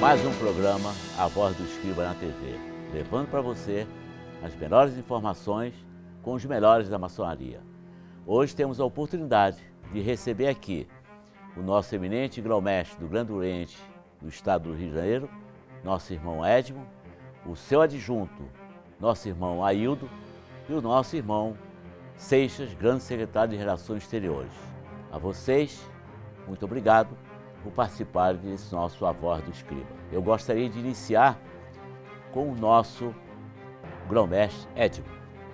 mais um programa A Voz do Escriba na TV, levando para você as melhores informações com os melhores da maçonaria. Hoje temos a oportunidade de receber aqui o nosso eminente grão-mestre do Grande Oriente do Estado do Rio de Janeiro, nosso irmão Edmo, o seu adjunto, nosso irmão Aildo, e o nosso irmão Seixas, grande secretário de Relações Exteriores. A vocês, muito obrigado por participarem desse nosso A Voz do Escriba. Eu gostaria de iniciar com o nosso grão-mestre Edmo.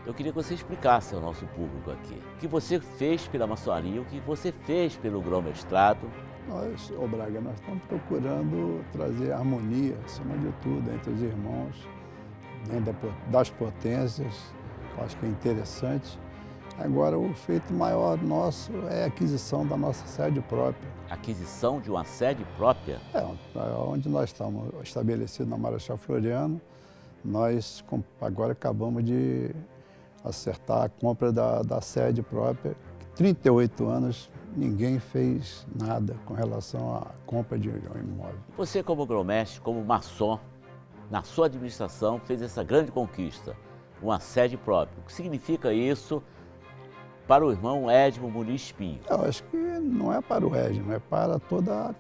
Eu queria que você explicasse ao nosso público aqui o que você fez pela maçonaria, o que você fez pelo grão-mestrado. Nós, Braga, nós estamos procurando trazer harmonia, acima de tudo, entre os irmãos, dentro das potências. Eu acho que é interessante. Agora, o feito maior nosso é a aquisição da nossa sede própria. Aquisição de uma sede própria? Onde nós estamos estabelecidos na Marechal Floriano, nós agora acabamos de acertar a compra da sede própria. 38 anos, ninguém fez nada com relação à compra de um imóvel. Você, como grão-mestre, como maçom, na sua administração, fez essa grande conquista, uma sede própria. O que significa isso para o irmão Edmo Muniz Pinho? Eu acho que não é para o Edmo, é para toda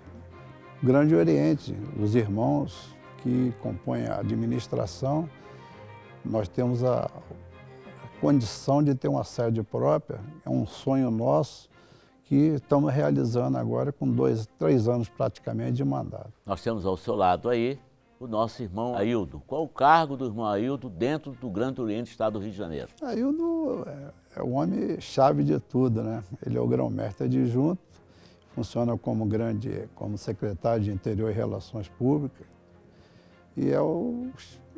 o Grande Oriente, os irmãos que compõem a administração. Nós temos a condição de ter uma sede própria, é um sonho nosso que estamos realizando agora com 3 anos praticamente de mandato. Nós temos ao seu lado aí o nosso irmão Aildo. Qual o cargo do irmão Aildo dentro do Grande Oriente do Estado do Rio de Janeiro? Aildo é o homem chave de tudo, né? Ele é o grão-mestre adjunto, funciona como secretário de Interior e Relações Públicas e é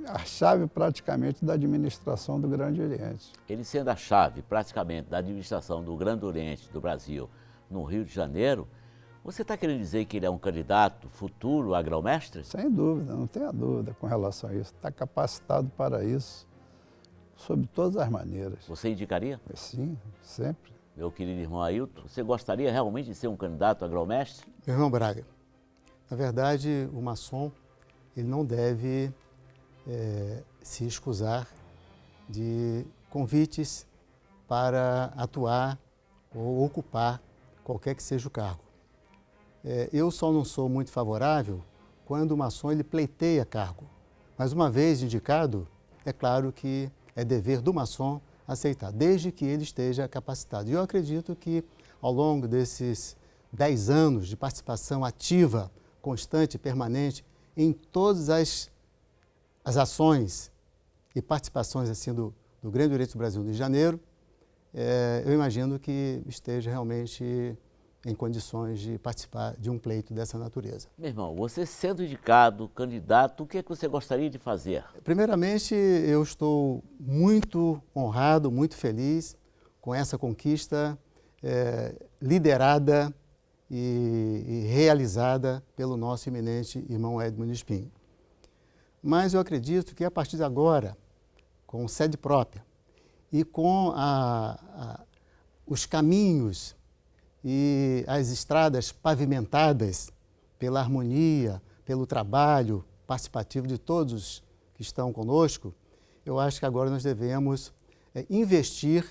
a chave praticamente da administração do Grande Oriente. Ele sendo a chave praticamente da administração do Grande Oriente do Brasil no Rio de Janeiro, você está querendo dizer que ele é um candidato futuro a grão-mestre? Sem dúvida, não tenha dúvida com relação a isso. Está capacitado para isso, sob todas as maneiras. Você indicaria? Sim, sempre. Meu querido irmão Ailton, você gostaria realmente de ser um candidato a grão-mestre? Meu irmão Braga, na verdade, o maçom ele não deve se escusar de convites para atuar ou ocupar qualquer que seja o cargo. Eu só não sou muito favorável quando o maçom ele pleiteia cargo. Mas uma vez indicado, é claro que é dever do maçom aceitar, desde que ele esteja capacitado. E eu acredito que ao longo desses 10 anos de participação ativa, constante, permanente, em todas as ações e participações assim, do Grande Oriente do Brasil, do Rio de Janeiro, eu imagino que esteja realmente em condições de participar de um pleito dessa natureza. Meu irmão, você sendo indicado, candidato, o que é que você gostaria de fazer? Primeiramente, eu estou muito honrado, muito feliz com essa conquista liderada e realizada pelo nosso eminente irmão Edmo Muniz Pinho. Mas eu acredito que a partir de agora, com sede própria e com os caminhos e as estradas pavimentadas pela harmonia, pelo trabalho participativo de todos que estão conosco, eu acho que agora nós devemos investir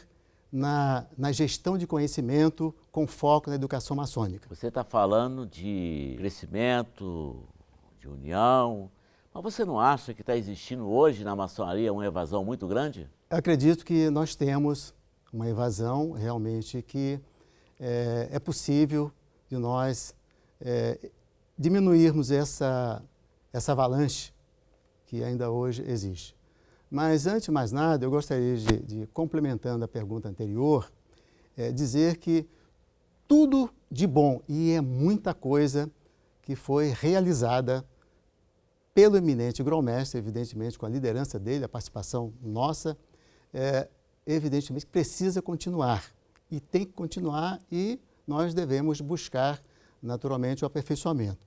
na gestão de conhecimento com foco na educação maçônica. Você está falando de crescimento, de união, mas você não acha que está existindo hoje na maçonaria uma evasão muito grande? Eu acredito que nós temos uma evasão realmente que é possível de nós diminuirmos essa avalanche que ainda hoje existe. Mas, antes de mais nada, eu gostaria de complementando a pergunta anterior, dizer que tudo de bom, e é muita coisa que foi realizada pelo eminente grão-mestre, evidentemente com a liderança dele, a participação nossa, evidentemente precisa continuar. E tem que continuar e nós devemos buscar, naturalmente, o aperfeiçoamento.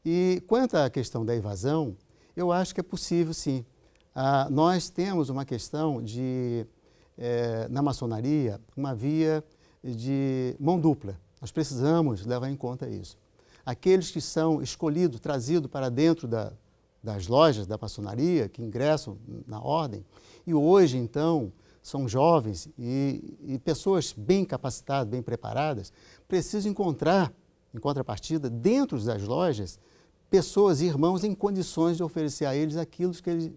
E quanto à questão da evasão, eu acho que é possível, sim. Nós temos uma questão na maçonaria, uma via de mão dupla. Nós precisamos levar em conta isso. aqueles que são escolhidos, trazidos para dentro das lojas da maçonaria, que ingressam na ordem, e hoje, então, são jovens e pessoas bem capacitadas, bem preparadas, precisam encontrar, em contrapartida, dentro das lojas, pessoas, irmãos, em condições de oferecer a eles aquilo que eles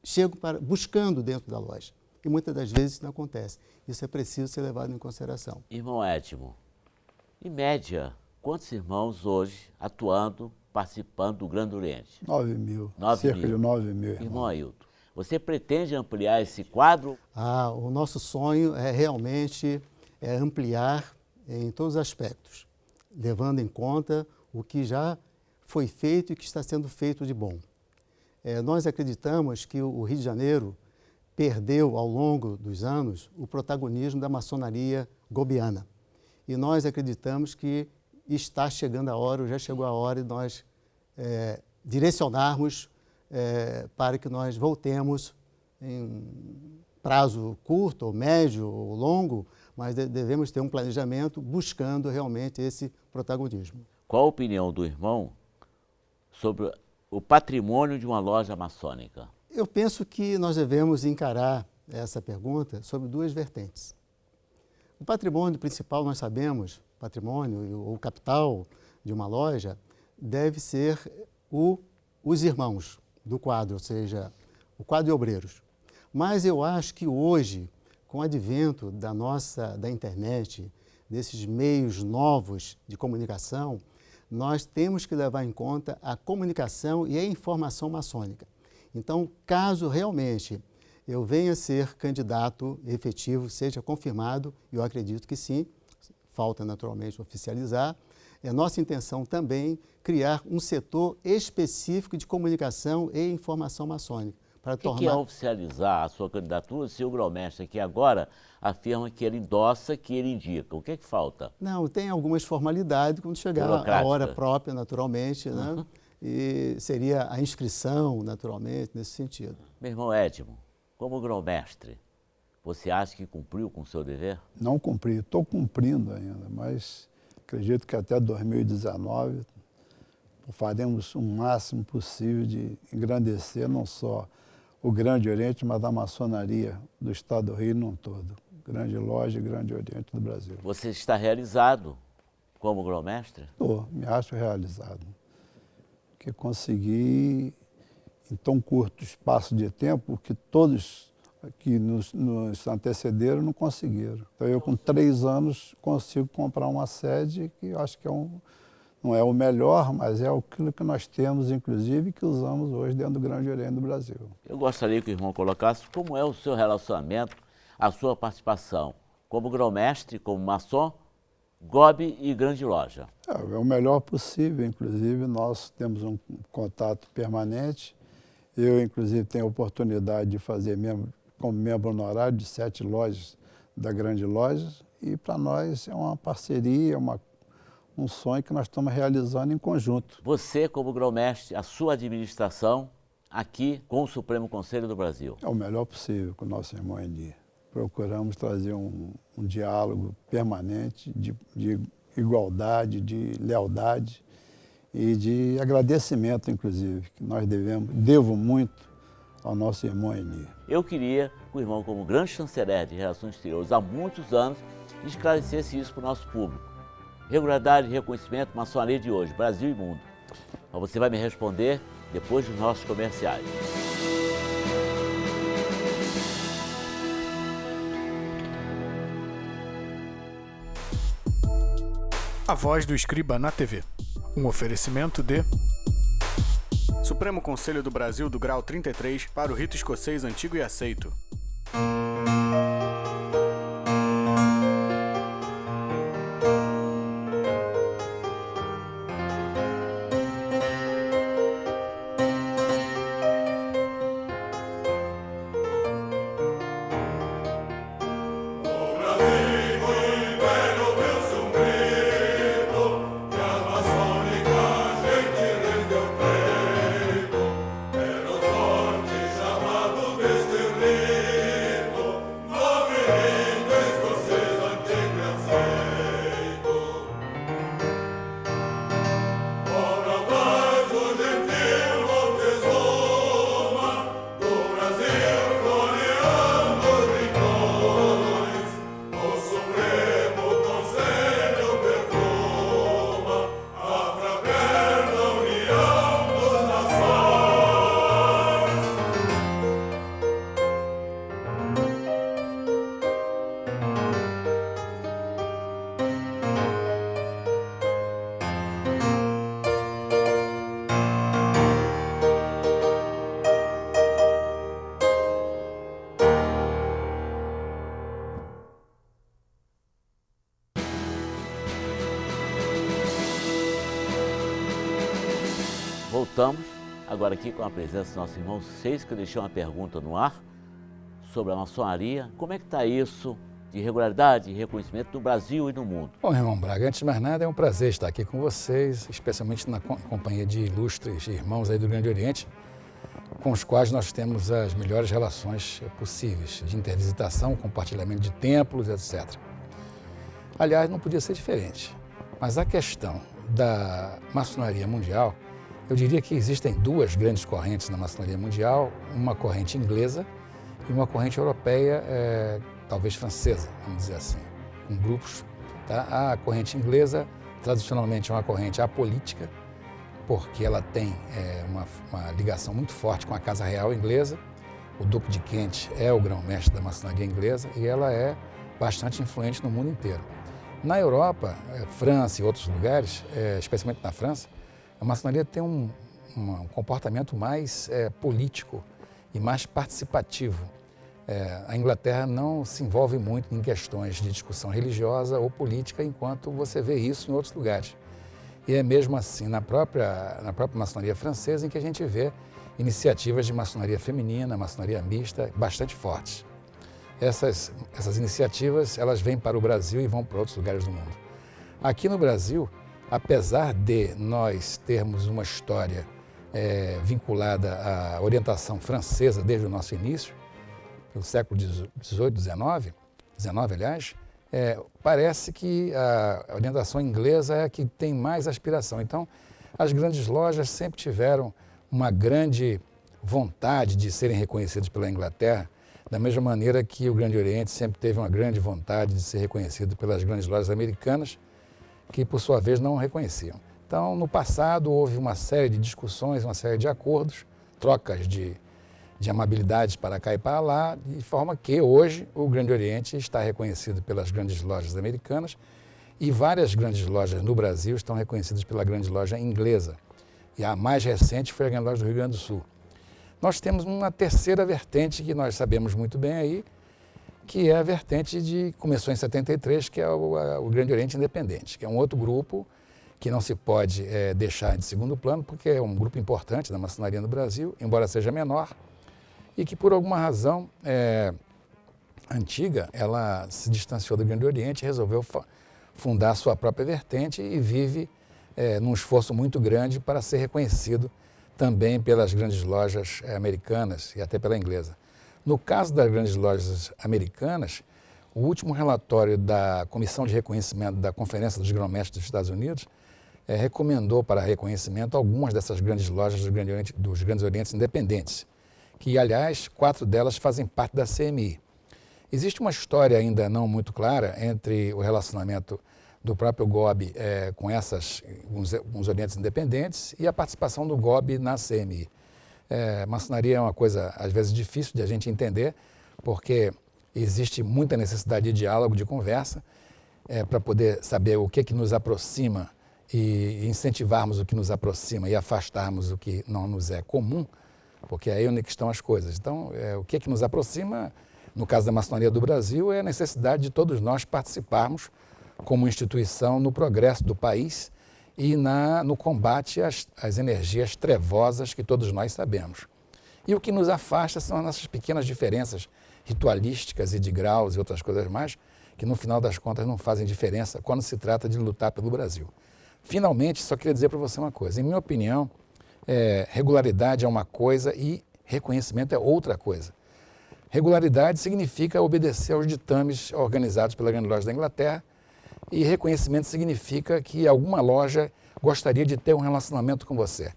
chegam buscando dentro da loja. E muitas das vezes isso não acontece. Isso é preciso ser levado em consideração. Irmão Edmo, em média, quantos irmãos hoje atuando, participando do Grande Oriente? 9.000, 9.000. cerca de 9.000 irmãos. Irmão Ailton, você pretende ampliar esse quadro? O nosso sonho é realmente ampliar em todos os aspectos, levando em conta o que já foi feito e que está sendo feito de bom. Nós acreditamos que o Rio de Janeiro perdeu, ao longo dos anos, o protagonismo da maçonaria gobiana. E nós acreditamos que está chegando a hora, ou já chegou a hora, de nós direcionarmos para que nós voltemos em prazo curto, ou médio, ou longo, mas devemos ter um planejamento buscando realmente esse protagonismo. Qual a opinião do irmão sobre o patrimônio de uma loja maçônica? Eu penso que nós devemos encarar essa pergunta sobre duas vertentes. O patrimônio principal, nós sabemos, patrimônio ou capital de uma loja deve ser os irmãos do quadro, ou seja, o quadro de obreiros. Mas eu acho que hoje, com o advento da internet, desses meios novos de comunicação, nós temos que levar em conta a comunicação e a informação maçônica. Então, caso realmente eu venha a ser candidato efetivo, seja confirmado, e eu acredito que sim, falta naturalmente oficializar, é nossa intenção também criar um setor específico de comunicação e informação maçônica. O que é oficializar a sua candidatura se o grão-mestre aqui agora afirma que ele endossa, que ele indica? O que é que falta? Não, tem algumas formalidades, quando chegar a hora própria, naturalmente, né? E seria a inscrição, naturalmente, nesse sentido. Meu irmão Edmo, como grão-mestre, você acha que cumpriu com o seu dever? Não cumpri, estou cumprindo ainda, mas acredito que até 2019 faremos o máximo possível de engrandecer não só o Grande Oriente, mas a maçonaria do Estado do Rio num todo. Grande Loja e Grande Oriente do Brasil. Você está realizado como grão-mestre? Estou, me acho realizado. Porque consegui, em tão curto espaço de tempo, que todos que nos antecederam não conseguiram. Então eu, com 3 anos, consigo comprar uma sede que eu acho que não é o melhor, mas é aquilo que nós temos, inclusive, que usamos hoje dentro do Grande Oriente do Brasil. Eu gostaria que o irmão colocasse como é o seu relacionamento, a sua participação como grão-mestre, como maçom, GOB e Grande Loja. É o melhor possível, inclusive nós temos um contato permanente. Eu, inclusive, tenho a oportunidade de fazer como membro honorário de 7 lojas da Grande Loja, e para nós é uma parceria, um sonho que nós estamos realizando em conjunto. Você, como grão-mestre, a sua administração aqui com o Supremo Conselho do Brasil? É o melhor possível com o nosso irmão Eni. Procuramos trazer um diálogo permanente de igualdade, de lealdade e de agradecimento, inclusive, que nós devo muito ao nosso irmão Eni. Eu queria que o irmão, como grande chanceler de Relações Exteriores há muitos anos, esclarecesse isso para o nosso público. Regularidade e reconhecimento, maçonaria de hoje, Brasil e mundo. Mas você vai me responder depois dos nossos comerciais. A Voz do Escriba na TV. Um oferecimento de Supremo Conselho do Brasil do Grau 33 para o rito escocês antigo e aceito. Hey! voltamos agora aqui com a presença do nosso irmão Seis, que eu deixei uma pergunta no ar sobre a maçonaria. Como é que está isso de regularidade e reconhecimento no Brasil e no mundo? Bom, irmão Braga, antes de mais nada, é um prazer estar aqui com vocês, especialmente na companhia de ilustres irmãos aí do Grande Oriente, com os quais nós temos as melhores relações possíveis, de intervisitação, compartilhamento de templos, etc. Aliás, não podia ser diferente. Mas a questão da maçonaria mundial, eu diria que existem duas grandes correntes na maçonaria mundial, uma corrente inglesa e uma corrente europeia, talvez francesa, vamos dizer assim, com grupos. Tá? A corrente inglesa, tradicionalmente, é uma corrente apolítica, porque ela tem uma ligação muito forte com a Casa Real inglesa. O Duque de Kent é o grão-mestre da maçonaria inglesa e ela é bastante influente no mundo inteiro. Na Europa, França e outros lugares, especialmente na França, a maçonaria tem um comportamento mais político e mais participativo. A Inglaterra não se envolve muito em questões de discussão religiosa ou política, enquanto você vê isso em outros lugares. E é mesmo assim na própria maçonaria francesa em que a gente vê iniciativas de maçonaria feminina, maçonaria mista, bastante fortes. Essas iniciativas, elas vêm para o Brasil e vão para outros lugares do mundo. Aqui no Brasil, apesar de nós termos uma história vinculada à orientação francesa desde o nosso início, no século XVIII, XIX, aliás, parece que a orientação inglesa é a que tem mais aspiração. Então, as grandes lojas sempre tiveram uma grande vontade de serem reconhecidas pela Inglaterra, da mesma maneira que o Grande Oriente sempre teve uma grande vontade de ser reconhecido pelas grandes lojas americanas, que, por sua vez, não o reconheciam. Então, no passado, houve uma série de discussões, uma série de acordos, trocas de amabilidades para cá e para lá, de forma que hoje o Grande Oriente está reconhecido pelas grandes lojas americanas e várias grandes lojas no Brasil estão reconhecidas pela grande loja inglesa. E a mais recente foi a grande loja do Rio Grande do Sul. Nós temos uma terceira vertente que nós sabemos muito bem aí, que é a vertente que começou em 73, que é o Grande Oriente Independente, que é um outro grupo que não se pode deixar de segundo plano, porque é um grupo importante da maçonaria no Brasil, embora seja menor, e que por alguma razão antiga, ela se distanciou do Grande Oriente e resolveu fundar sua própria vertente e vive num esforço muito grande para ser reconhecido também pelas grandes lojas americanas e até pela inglesa. No caso das grandes lojas americanas, o último relatório da Comissão de Reconhecimento da Conferência dos Grão-Mestres dos Estados Unidos recomendou para reconhecimento algumas dessas grandes lojas dos Grandes Orientes Independentes, que, aliás, 4 delas fazem parte da CMI. Existe uma história ainda não muito clara entre o relacionamento do próprio GOB com uns Orientes Independentes e a participação do GOB na CMI. Maçonaria é uma coisa, às vezes, difícil de a gente entender, porque existe muita necessidade de diálogo, de conversa, para poder saber o que nos aproxima e incentivarmos o que nos aproxima e afastarmos o que não nos é comum, porque é aí onde estão as coisas. Então, o que nos aproxima, no caso da maçonaria do Brasil, é a necessidade de todos nós participarmos como instituição no progresso do país e no combate às energias trevosas que todos nós sabemos. E o que nos afasta são as nossas pequenas diferenças ritualísticas e de graus e outras coisas mais, que no final das contas não fazem diferença quando se trata de lutar pelo Brasil. Finalmente, só queria dizer para você uma coisa. Em minha opinião, regularidade é uma coisa e reconhecimento é outra coisa. Regularidade significa obedecer aos ditames organizados pela Grande Loja da Inglaterra e reconhecimento significa que alguma loja gostaria de ter um relacionamento com você.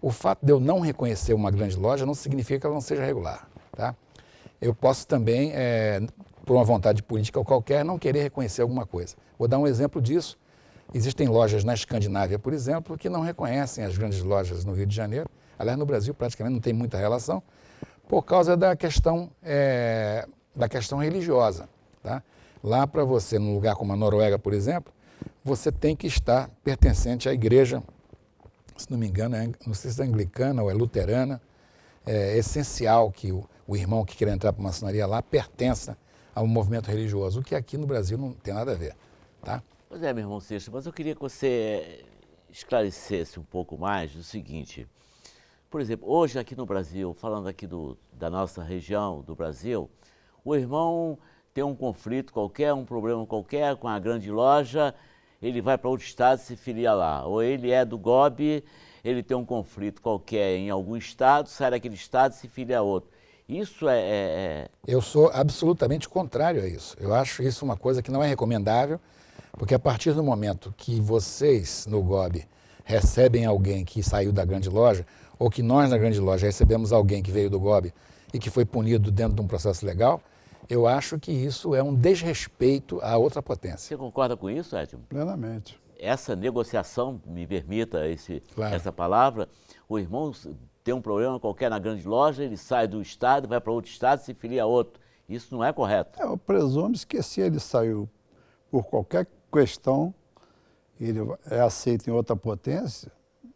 O fato de eu não reconhecer uma grande loja não significa que ela não seja regular. Tá? Eu posso também, por uma vontade política qualquer, não querer reconhecer alguma coisa. Vou dar um exemplo disso. Existem lojas na Escandinávia, por exemplo, que não reconhecem as grandes lojas no Rio de Janeiro. Aliás, no Brasil praticamente não tem muita relação, por causa da questão religiosa. Tá? Lá para você, num lugar como a Noruega, por exemplo, você tem que estar pertencente à igreja, se não me engano, não sei se é anglicana ou é luterana. É essencial que o irmão que quer entrar para a maçonaria lá pertença a um movimento religioso, o que aqui no Brasil não tem nada a ver. Tá? Pois é, meu irmão Seixas, mas eu queria que você esclarecesse um pouco mais o seguinte. Por exemplo, hoje aqui no Brasil, falando aqui da nossa região do Brasil, o irmão tem um conflito qualquer, um problema qualquer com a grande loja, ele vai para outro estado e se filia lá. Ou ele é do GOB, ele tem um conflito qualquer em algum estado, sai daquele estado e se filia a outro. Isso Eu sou absolutamente contrário a isso. Eu acho isso uma coisa que não é recomendável, porque a partir do momento que vocês, no GOB, recebem alguém que saiu da grande loja, ou que nós, na grande loja, recebemos alguém que veio do GOB e que foi punido dentro de um processo legal, eu acho que isso é um desrespeito à outra potência. Você concorda com isso, Edmo? Plenamente. Essa negociação, me permita Claro. essa palavra, o irmão tem um problema qualquer na grande loja, ele sai do estado, vai para outro estado e se filia a outro. Isso não é correto. Eu presumo que se ele saiu por qualquer questão, ele é aceito em outra potência,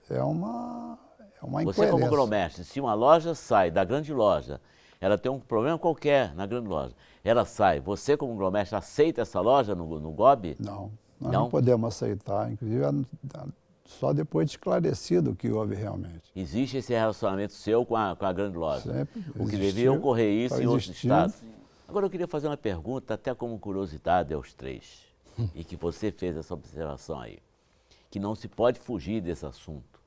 é uma Você como incoerência. grão-mestre, se uma loja sai da grande loja, ela tem um problema qualquer na grande loja, ela sai, você como grão-mestre aceita essa loja no GOB? Não, nós não podemos aceitar, inclusive só depois de esclarecido o que houve realmente. Existe esse relacionamento seu com a grande loja? Sempre O que existiu, devia ocorrer isso tá em outros existindo. estados? Agora eu queria fazer uma pergunta, até como curiosidade aos três, e que você fez essa observação aí, que não se pode fugir desse assunto.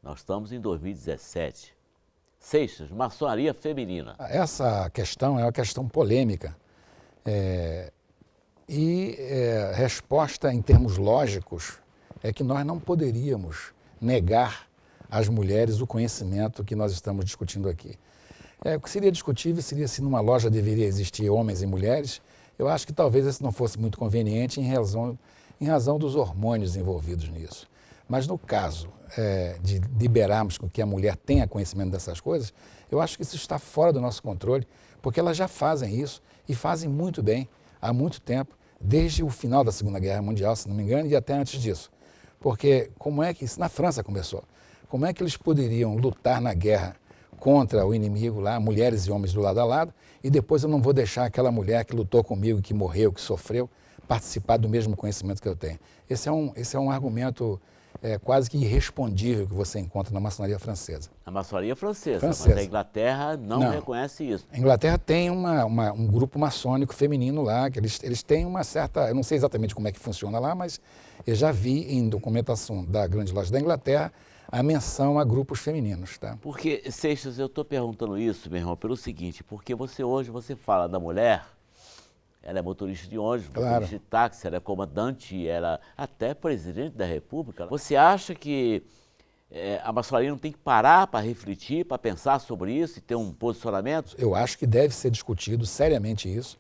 Nós estamos em 2017. Seixas, maçonaria feminina. Essa questão é uma questão polêmica. Resposta em termos lógicos é que nós não poderíamos negar às mulheres o conhecimento que nós estamos discutindo aqui. O que seria discutível seria se numa loja deveria existir homens e mulheres. Eu acho que talvez isso não fosse muito conveniente em razão dos hormônios envolvidos nisso. Mas no caso de liberarmos com que a mulher tenha conhecimento dessas coisas, eu acho que isso está fora do nosso controle, porque elas já fazem isso e fazem muito bem há muito tempo, desde o final da Segunda Guerra Mundial, se não me engano, e até antes disso. Porque como é que isso na França começou? Como é que eles poderiam lutar na guerra contra o inimigo lá, mulheres e homens do lado a lado, e depois eu não vou deixar aquela mulher que lutou comigo, que morreu, que sofreu, participar do mesmo conhecimento que eu tenho? Esse é um argumento quase que irrespondível que você encontra na maçonaria francesa. A maçonaria francesa, mas a Inglaterra não reconhece isso. A Inglaterra tem um grupo maçônico feminino lá, que eles têm uma certa... Eu não sei exatamente como é que funciona lá, mas eu já vi em documentação da Grande Loja da Inglaterra a menção a grupos femininos. Tá? Porque, Seixas, eu estou perguntando isso, meu irmão, pelo seguinte, porque hoje você fala da mulher, ela é motorista de ônibus, claro, motorista de táxi, ela é comandante, ela até presidente da República. Você acha que a maçonaria não tem que parar para refletir, para pensar sobre isso e ter um posicionamento? Eu acho que deve ser discutido seriamente isso.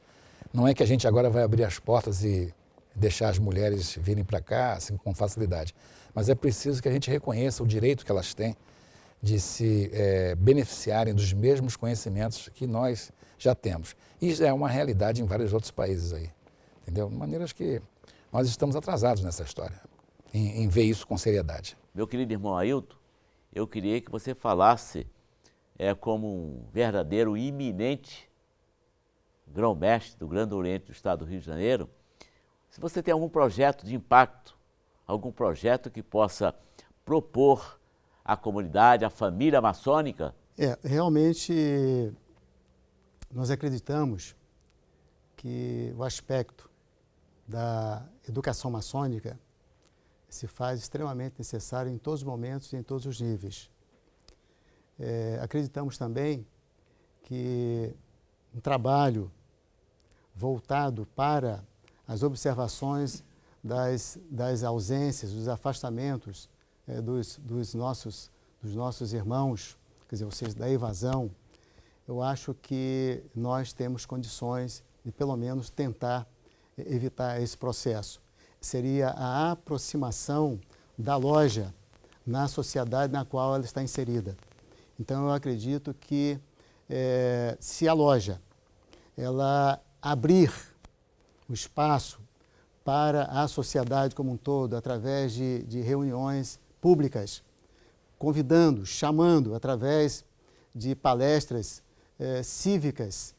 Não é que a gente agora vai abrir as portas e deixar as mulheres virem para cá assim, com facilidade. Mas é preciso que a gente reconheça o direito que elas têm de se beneficiarem dos mesmos conhecimentos que nós já temos. Isso é uma realidade em vários outros países aí, entendeu? De maneiras que nós estamos atrasados nessa história, em ver isso com seriedade. Meu querido irmão Ailton, eu queria que você falasse como um verdadeiro e iminente grão-mestre do Grande Oriente do Estado do Rio de Janeiro, se você tem algum projeto de impacto, algum projeto que possa propor à comunidade, à família maçônica? Realmente nós acreditamos que o aspecto da educação maçônica se faz extremamente necessário em todos os momentos e em todos os níveis. Acreditamos também que um trabalho voltado para as observações das ausências, dos afastamentos dos nossos irmãos, quer dizer, ou seja, da evasão, eu acho que nós temos condições de, pelo menos, tentar evitar esse processo. Seria a aproximação da loja na sociedade na qual ela está inserida. Então, eu acredito que se a loja ela abrir o espaço para a sociedade como um todo, através de reuniões públicas, convidando, chamando, através de palestras cívicas,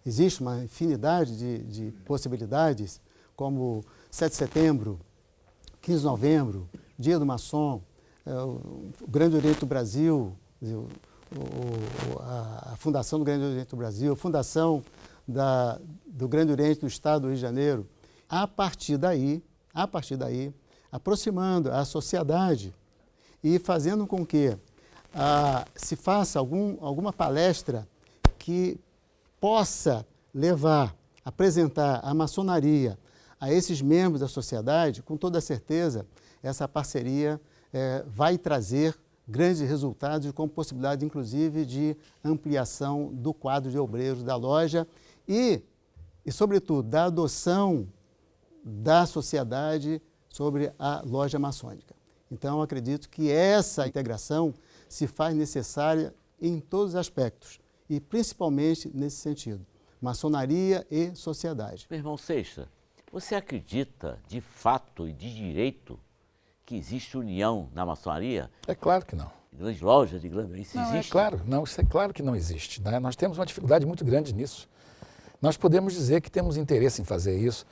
existe uma infinidade de possibilidades, como 7 de setembro, 15 de novembro, Dia do Maçom, o Grande Oriente do Brasil, a fundação do Grande Oriente do Brasil, a fundação do Grande Oriente do Estado do Rio de Janeiro. A partir daí, aproximando a sociedade e fazendo com que se faça alguma palestra que possa apresentar a maçonaria a esses membros da sociedade, com toda certeza, essa parceria vai trazer grandes resultados, com possibilidade, inclusive, de ampliação do quadro de obreiros da loja e sobretudo, da adoção da sociedade sobre a loja maçônica. Então, acredito que essa integração se faz necessária em todos os aspectos, e principalmente nesse sentido, maçonaria e sociedade. Meu irmão Seixas, você acredita de fato e de direito que existe união na maçonaria? É claro que não. Grandes lojas de grande, isso Não, existe? Isso é claro que não existe, né? Nós temos uma dificuldade muito grande nisso. Nós podemos dizer que temos interesse em fazer isso,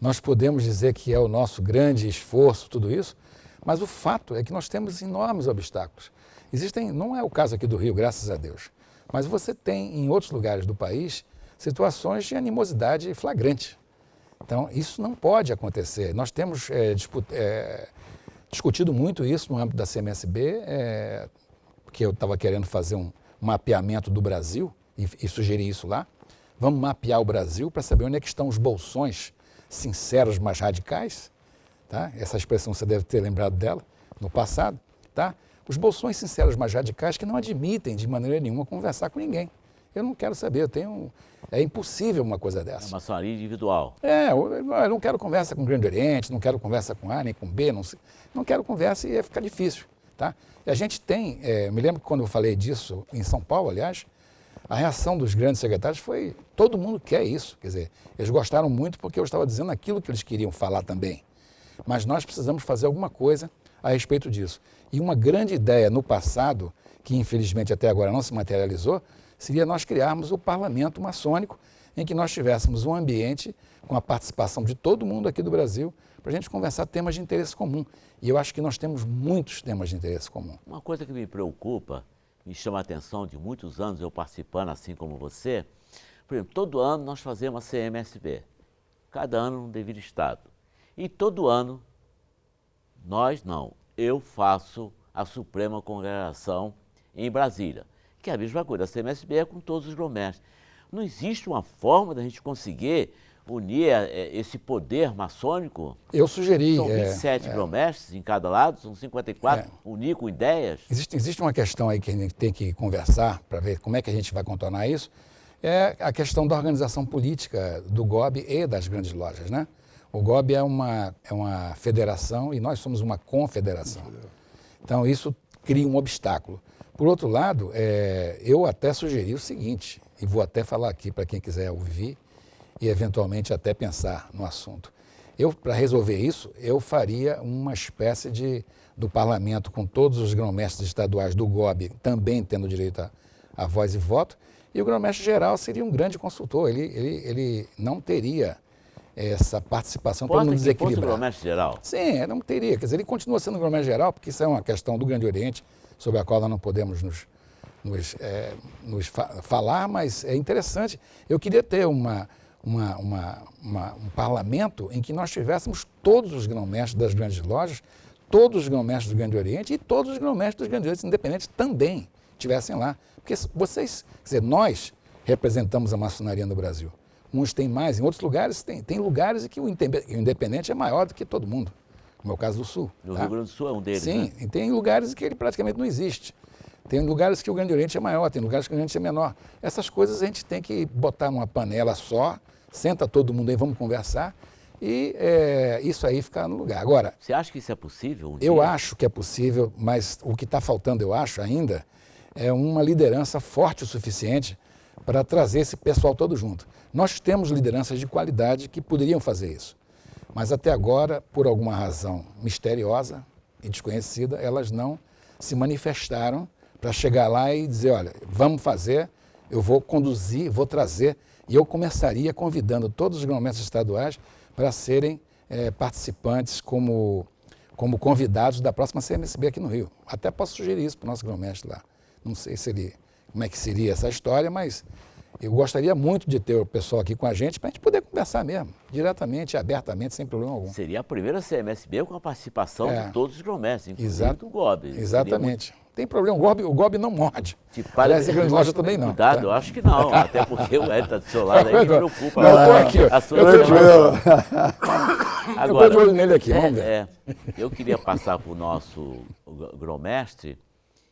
nós podemos dizer que é o nosso grande esforço, tudo isso, mas o fato é que nós temos enormes obstáculos. Não é o caso aqui do Rio, graças a Deus, mas você tem em outros lugares do país situações de animosidade flagrante. Então, isso não pode acontecer. Nós temos discutido muito isso no âmbito da CMSB, porque eu estava querendo fazer um mapeamento do Brasil e sugeri isso lá. Vamos mapear o Brasil para saber onde é que estão os bolsões sinceros, mas radicais. Tá? Essa expressão você deve ter lembrado dela no passado. Tá? Os bolsões sinceros, mas radicais que não admitem de maneira nenhuma conversar com ninguém. Eu não quero saber, é impossível uma coisa dessa. É maçonaria individual. Eu não quero conversa com o Grande Oriente, não quero conversa com A nem com B, não quero conversa e ia ficar difícil. Tá? E a gente tem, me lembro que quando eu falei disso em São Paulo, aliás, a reação dos grandes secretários foi, todo mundo quer isso. Quer dizer, eles gostaram muito porque eu estava dizendo aquilo que eles queriam falar também. Mas nós precisamos fazer alguma coisa a respeito disso. E uma grande ideia no passado, que infelizmente até agora não se materializou, seria nós criarmos o parlamento maçônico, em que nós tivéssemos um ambiente com a participação de todo mundo aqui do Brasil, para a gente conversar temas de interesse comum. E eu acho que nós temos muitos temas de interesse comum. Uma coisa que me preocupa, me chama a atenção de muitos anos eu participando assim como você, por exemplo, todo ano nós fazemos a CMSB, cada ano num devido estado. E todo ano, eu faço a Suprema Congregação em Brasília, que é a mesma coisa, a CMSB é com todos os grão-mestres. Não existe uma forma da gente conseguir unir esse poder maçônico? Eu sugeri... São 27 grão-mestres em cada lado, são 54, unir com ideias. Existe uma questão aí que a gente tem que conversar para ver como é que a gente vai contornar isso, é a questão da organização política do GOB e das grandes lojas, né? O GOB é uma federação e nós somos uma confederação. Então, isso cria um obstáculo. Por outro lado, eu até sugeri o seguinte, e vou até falar aqui para quem quiser ouvir e eventualmente até pensar no assunto. Para resolver isso, eu faria uma espécie do parlamento com todos os grão-mestres estaduais do GOB também tendo direito a voz e voto, e o grão-mestre geral seria um grande consultor, ele não teria essa participação para não desequilibrar. Fosse o grão-mestre geral? Sim, não teria. Quer dizer, ele continua sendo o grão-mestre geral, porque isso é uma questão do Grande Oriente, sobre a qual nós não podemos nos falar, mas é interessante. Eu queria ter um parlamento em que nós tivéssemos todos os grão-mestres das grandes lojas, todos os grão-mestres do Grande Oriente e todos os grão-mestres dos grandes orientes independentes também estivessem lá. Porque vocês, quer dizer, nós representamos a maçonaria no Brasil. Uns têm mais, em outros lugares tem lugares em que o independente é maior do que todo mundo. No meu caso do Sul. O Rio Grande do Sul é um deles, Sim, né? E tem lugares em que ele praticamente não existe. Tem lugares que o Grande Oriente é maior, tem lugares que o Grande Oriente é menor. Essas coisas a gente tem que botar numa panela só, senta todo mundo aí, vamos conversar, e isso aí fica no lugar. Agora, você acha que isso é possível? Eu acho que é possível, mas o que está faltando, eu acho ainda, é uma liderança forte o suficiente para trazer esse pessoal todo junto. Nós temos lideranças de qualidade que poderiam fazer isso, mas até agora, por alguma razão misteriosa e desconhecida, elas não se manifestaram para chegar lá e dizer, olha, vamos fazer, eu vou conduzir, vou trazer, e eu começaria convidando todos os grão-mestres estaduais para serem participantes como como convidados da próxima CMSB aqui no Rio. Até posso sugerir isso para o nosso grão-mestre lá. Não sei como é que seria essa história, mas eu gostaria muito de ter o pessoal aqui com a gente para a gente poder conversar mesmo, diretamente, abertamente, sem problema algum. Seria a primeira CMSB com a participação de todos os grão-mestres, inclusive do GOB. Exatamente. Tem problema, o GOB não morde. Aliás, a grande loja também não. Cuidado, eu acho que não, até porque o Hélio está do seu lado aí, me preocupa. Eu estou aqui, a sua eu estou de olho nele aqui, vamos ver. Eu queria passar para o nosso grão-mestre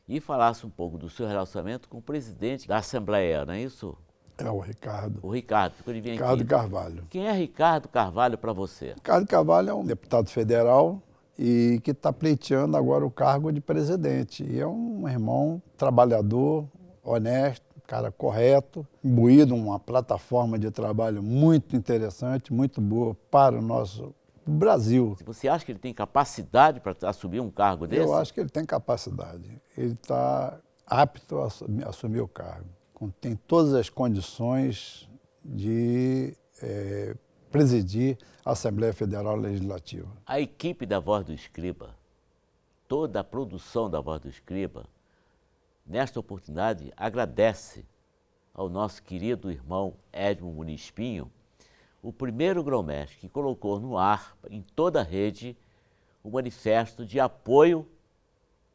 e falasse um pouco do seu relacionamento com o presidente da Assembleia, não é isso? É o Ricardo. O Ricardo, ficou de vir aqui. Ricardo Carvalho. Quem é Ricardo Carvalho para você? Ricardo Carvalho é um deputado federal e que está pleiteando agora o cargo de presidente. E é um irmão trabalhador, honesto, cara correto, imbuído numa plataforma de trabalho muito interessante, muito boa para o nosso Brasil. Você acha que ele tem capacidade para assumir um cargo desse? Eu acho que ele tem capacidade. Ele está apto a assumir o cargo. Tem todas as condições de presidir a Assembleia Federal Legislativa. A equipe da Voz do Escriba, toda a produção da Voz do Escriba, nesta oportunidade agradece ao nosso querido irmão Edmo Muniz Pinho, o primeiro grão-mestre que colocou no ar, em toda a rede, o manifesto de apoio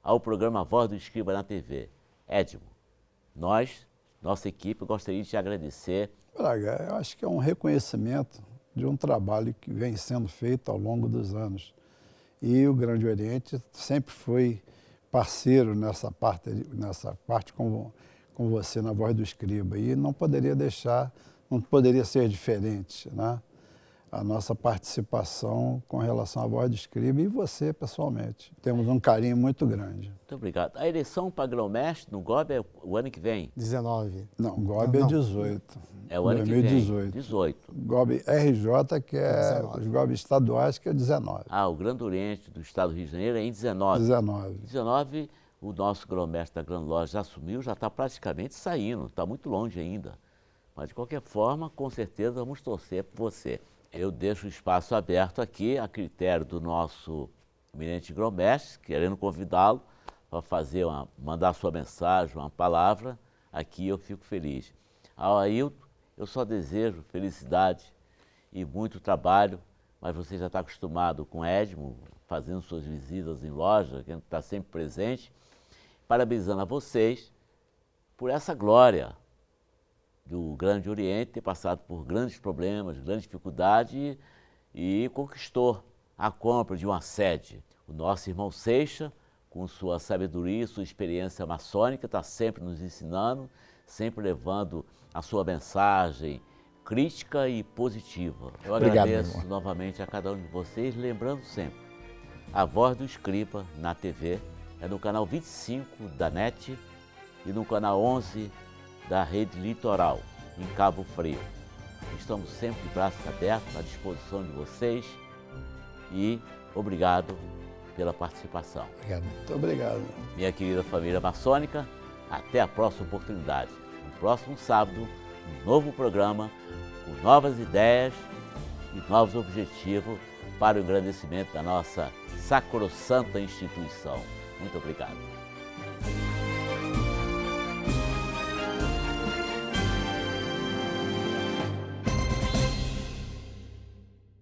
ao programa Voz do Escriba na TV. Edmo, nossa equipe, gostaria de te agradecer. Braga, eu acho que é um reconhecimento de um trabalho que vem sendo feito ao longo dos anos. E o Grande Oriente sempre foi parceiro nessa parte com você na Voz do Escriba. E não poderia ser diferente, né? A nossa participação com relação à Voz do Escriba e você, pessoalmente. Temos um carinho muito grande. Muito obrigado. A eleição para grão-mestre no GOB é o ano que vem? 19. Não, o GOB é 18. É o ano 2018. que vem? 18. GOB RJ, que é os GOB estaduais, que é 19. O Grande Oriente do Estado do Rio de Janeiro é em 19. 19, o nosso grão-mestre da Grande Loja já assumiu, já está praticamente saindo, está muito longe ainda. Mas, de qualquer forma, com certeza vamos torcer por você. Eu deixo o espaço aberto aqui, a critério do nosso eminente grão-mestre, querendo convidá-lo para mandar sua mensagem, uma palavra. Aqui eu fico feliz. Ao Ailton, eu só desejo felicidade e muito trabalho, mas você já está acostumado com o Edmo, fazendo suas visitas em loja, que está sempre presente. Parabenizando a vocês por essa glória do Grande Oriente, ter passado por grandes problemas, grandes dificuldades e conquistou a compra de uma sede. O nosso irmão Seixas, com sua sabedoria e sua experiência maçônica, está sempre nos ensinando, sempre levando a sua mensagem crítica e positiva. Eu agradeço novamente a cada um de vocês, lembrando sempre, a Voz do Escriba na TV é no canal 25 da NET e no canal 11 da Rede Litoral, em Cabo Frio. Estamos sempre de braços abertos à disposição de vocês e obrigado pela participação. Obrigado. Muito obrigado. Minha querida família maçônica, até a próxima oportunidade. No próximo sábado, um novo programa com novas ideias e novos objetivos para o engrandecimento da nossa sacrossanta instituição. Muito obrigado.